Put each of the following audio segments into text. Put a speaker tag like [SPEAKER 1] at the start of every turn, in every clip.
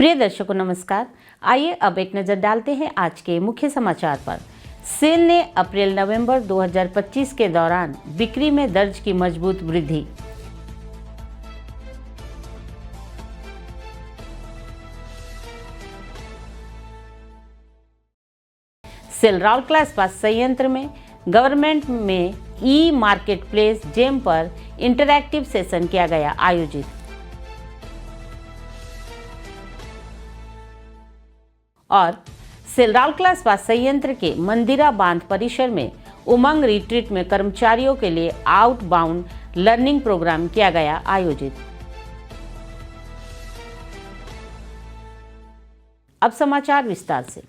[SPEAKER 1] प्रिय दर्शकों नमस्कार। आइए अब एक नज़र डालते हैं आज के मुख्य समाचार पर। सेल ने अप्रैल-नवंबर 2025 के दौरान बिक्री में दर्ज की मजबूत वृद्धि। सेल राउरकेला इस्पात संयंत्र में गवर्नमेंट में ई मार्केट प्लेस जेम पर इंटरैक्टिव सेशन किया गया आयोजित। और सेल राउरकेला इस्पात संयंत्र के मंदिरा बांध परिसर में उमंग रिट्रीट में कर्मचारियों के लिए आउटबाउंड लर्निंग प्रोग्राम किया गया आयोजित। अब समाचार विस्तार से।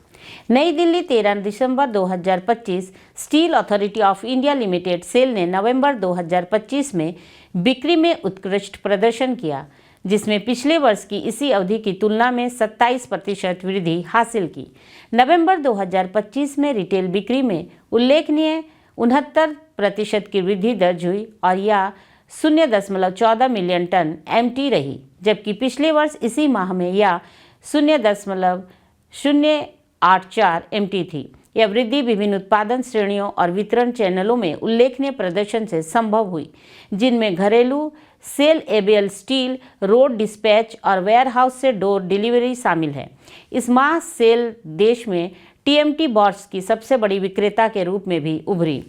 [SPEAKER 1] नई दिल्ली 13 दिसंबर 2025 steel authority of India limited SAIL ने नवंबर 2025 में बिक्री में उत्कृष्ट प्रदर्शन किया, जिसमें पिछले वर्ष की इसी अवधि की तुलना में 27% वृद्धि हासिल की। नवंबर 2025 में रिटेल बिक्री में उल्लेखनीय 69% की वृद्धि दर्ज हुई और यह 0.14 मिलियन टन एमटी रही, जबकि पिछले वर्ष इसी माह में यह 0.084 एमटी थी। यह वृद्धि विभिन्न उत्पादन श्रेणियों और वितरण चैनलों में उल्लेखनीय प्रदर्शन से संभव हुई, जिनमें घरेलू SAIL ABL steel, road dispatch और वेयरहाउस से डोर डिलीवरी शामिल है। इस माह सेल देश में टीएमटी बॉट्स की सबसे बड़ी विक्रेता के रूप में भी उभरी।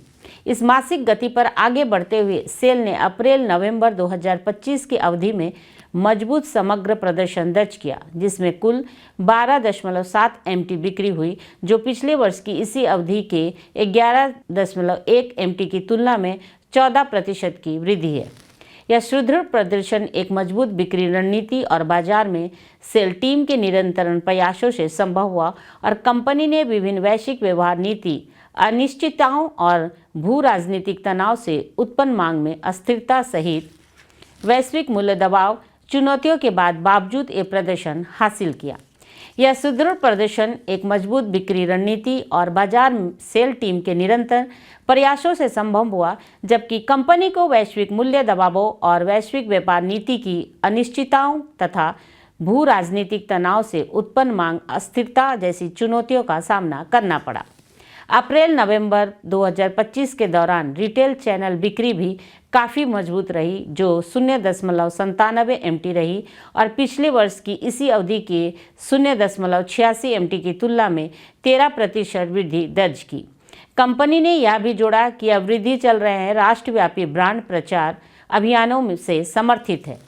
[SPEAKER 1] इस मासिक गति पर आगे बढ़ते हुए सेल ने अप्रैल-नवंबर 2025 की अवधि में मजबूत समग्र प्रदर्शन दर्ज किया, जिसमें कुल 12.7 एमटी बिक्री हुई, जो पिछले वर्ष की इसी अवधि के 11.1 एमटी की तुलना में 14% की वृद्धि है। यह सुदृढ़ प्रदर्शन एक मजबूत बिक्री रणनीति और बाजार में सेल टीम के निरंतर प्रयासों से संभव हुआ और कंपनी ने विभिन्न वैश्विक व्यवहार नीति अनिश्चितताओं और भू राजनीतिक तनाव से उत्पन्न मांग में अस्थिरता सहित वैश्विक मूल्य दबाव चुनौतियों के बावजूद ये प्रदर्शन हासिल किया। यह सुदृढ़ प्रदर्शन एक मजबूत बिक्री रणनीति और बाजार सेल टीम के निरंतर प्रयासों से संभव हुआ, जबकि कंपनी को वैश्विक मूल्य दबावों और वैश्विक व्यापार नीति की अनिश्चितताओं तथा भू राजनीतिक तनाव से उत्पन्न मांग अस्थिरता जैसी चुनौतियों का सामना करना पड़ा। अप्रैल-नवंबर 2025 के दौरान रिटेल चैनल बिक्री भी काफ़ी मजबूत रही, जो 0.97 एमटी रही और पिछले वर्ष की इसी अवधि के 0.86 एमटी की तुलना में 13% वृद्धि दर्ज की। कंपनी ने यह भी जोड़ा कि यह वृद्धि चल रहे हैं राष्ट्रव्यापी ब्रांड प्रचार अभियानों से समर्थित है।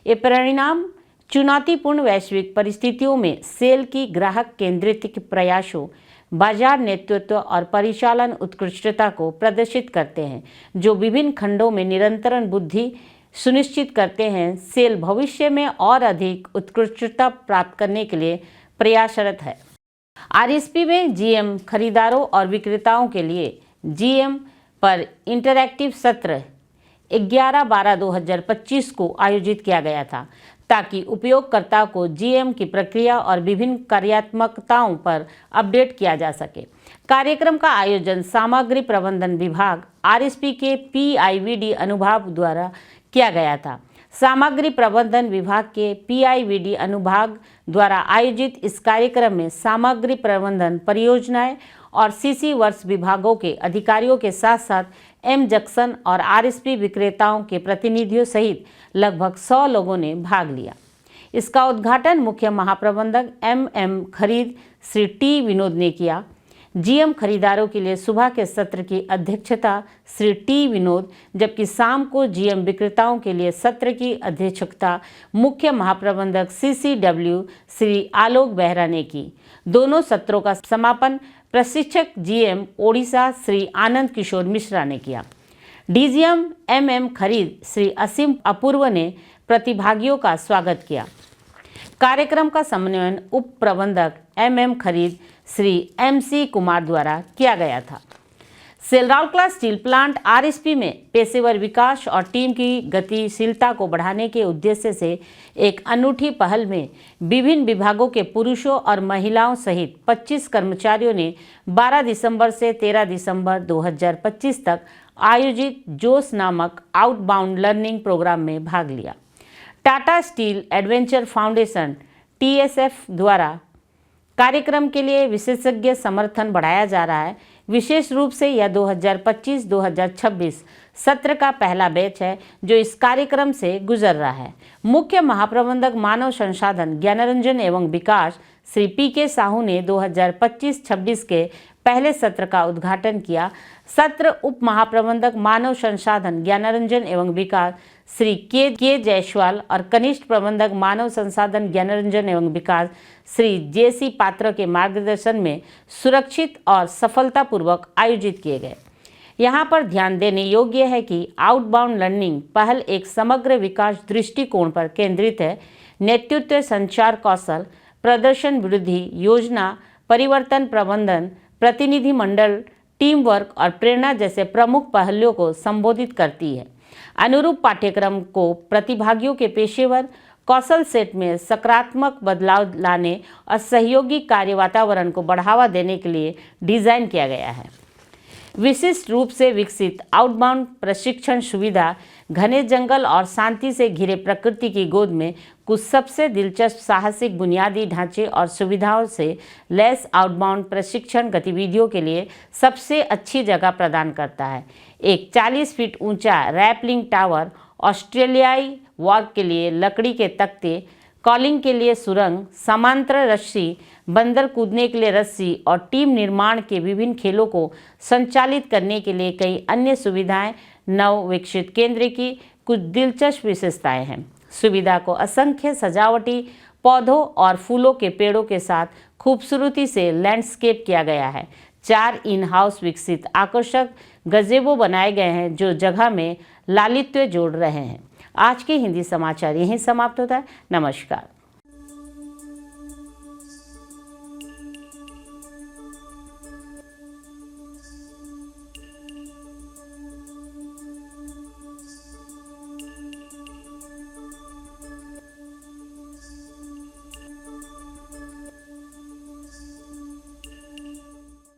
[SPEAKER 1] ये परिणाम चुनौतीपूर्ण वैश्विक परिस्थितियों में सेल की ग्राहक केंद्रित प्रयासों, बाजार नेतृत्व और परिचालन उत्कृष्टता को प्रदर्शित करते हैं, जो विभिन्न खंडों में निरंतर वृद्धि सुनिश्चित करते हैं। सेल भविष्य में और अधिक उत्कृष्टता प्राप्त करने के लिए प्रयासरत है। आरएसपी में जीएम खरीदारों और विक्रेताओं के लिए जीएम पर इंटरैक्टिव सत्र 11/12/2025 को आयोजित किया गया था, ताकि उपयोगकर्ता को जीएम की प्रक्रिया और विभिन्न कार्यात्मकताओं पर अपडेट किया जा सके। कार्यक्रम का आयोजन सामग्री प्रबंधन विभाग आरएसपी के पीआईवीडी अनुभाग द्वारा किया गया था। सामग्री प्रबंधन विभाग के पीआईवीडी अनुभाग द्वारा आयोजित इस कार्यक्रम में सामग्री प्रबंधन परियोजनाएं और सीसी वर्ष विभागों के अधिकारियों के साथ साथ एम जंक्शन और आरएसपी विक्रेताओं के प्रतिनिधियों सहित लगभग 100 लोगों ने भाग लिया। इसका उद्घाटन मुख्य महाप्रबंधक एमएम खरीद श्री टी विनोद ने किया। जीएम खरीदारों के लिए सुबह के सत्र की अध्यक्षता श्री टी विनोद, जबकि शाम को जीएम विक्रेताओं के लिए सत्र की अध्यक्षता मुख्य महाप्रबंधक सीसीडब्ल्यू श्री आलोक बेहरा ने की। दोनों सत्रों का समापन प्रशिक्षक जीएम ओडिशा श्री आनंद किशोर मिश्रा ने किया। डीजीएम एमएम खरीद श्री असीम अपूर्व ने प्रतिभागियों का स्वागत किया। कार्यक्रम का समन्वयन उप प्रबंधक एमएम खरीद श्री एमसी कुमार द्वारा किया गया था। SAIL Rourkela steel plant RSP में पेशेवर विकास और टीम की गतिशीलता को बढ़ाने के उद्देश्य से एक अनूठी पहल में विभिन्न विभागों के पुरुषों और महिलाओं सहित 25 कर्मचारियों ने 12 दिसंबर से 13 दिसंबर 2025 तक आयोजित जोश नामक आउटबाउंड लर्निंग प्रोग्राम में भाग लिया। Tata steel adventure foundation TSF द्वारा कार्यक्रम के लिए विशेषज्ञ समर्थन बढ़ाया जा रहा है। विशेष रूप से यह 2025-2026 सत्र का पहला बैच है जो इस कार्यक्रम से गुजर रहा है। मुख्य महाप्रबंधक मानव संसाधन ज्ञानरंजन एवं विकास श्री PK साहू ने 2025-26 के पहले सत्र का उद्घाटन किया। सत्र उप महाप्रबंधक मानव संसाधन ज्ञानरंजन एवं विकास श्री के जायसवाल और कनिष्ठ प्रबंधक मानव संसाधन ज्ञानरंजन एवं विकास श्री JC पात्र के मार्गदर्शन में सुरक्षित और सफलतापूर्वक आयोजित किए गए। यहाँ पर ध्यान देने योग्य है कि आउटबाउंड लर्निंग पहल एक समग्र विकास दृष्टिकोण पर केंद्रित है। नेतृत्व, संचार कौशल, प्रदर्शन वृद्धि, योजना, परिवर्तन प्रबंधन, प्रतिनिधि मंडल, टीम वर्क और प्रेरणा जैसे प्रमुख पहलुओं को संबोधित करती है। अनुरूप पाठ्यक्रम को प्रतिभागियों के पेशेवर कौशल सेट में सकारात्मक बदलाव लाने और सहयोगी कार्य वातावरण को बढ़ावा देने के लिए डिज़ाइन किया गया है। विशिष्ट रूप से विकसित आउटबाउंड प्रशिक्षण सुविधा घने जंगल और शांति से घिरे प्रकृति की गोद में कुछ सबसे दिलचस्प साहसिक बुनियादी ढांचे और सुविधाओं से लैस आउटबाउंड प्रशिक्षण गतिविधियों के लिए सबसे अच्छी जगह प्रदान करता है। एक 40 फीट ऊंचा रैपलिंग टावर, ऑस्ट्रेलियाई वॉक के लिए लकड़ी के तख्ते, कॉलिंग के लिए सुरंग, समांतर रस्सी, बंदर कूदने के लिए रस्सी और टीम निर्माण के विभिन्न खेलों को संचालित करने के लिए कई अन्य सुविधाएं नव विकसित केंद्र की कुछ दिलचस्प विशेषताएं हैं। सुविधा को असंख्य सजावटी पौधों और फूलों के पेड़ों के साथ खूबसूरती से लैंडस्केप किया गया है। 4 इन हाउस विकसित आकर्षक गज़ेबो बनाए गए हैं जो जगह में लालित्य जोड़ रहे हैं। आज के हिंदी समाचार यहीं समाप्त होता है। नमस्कार।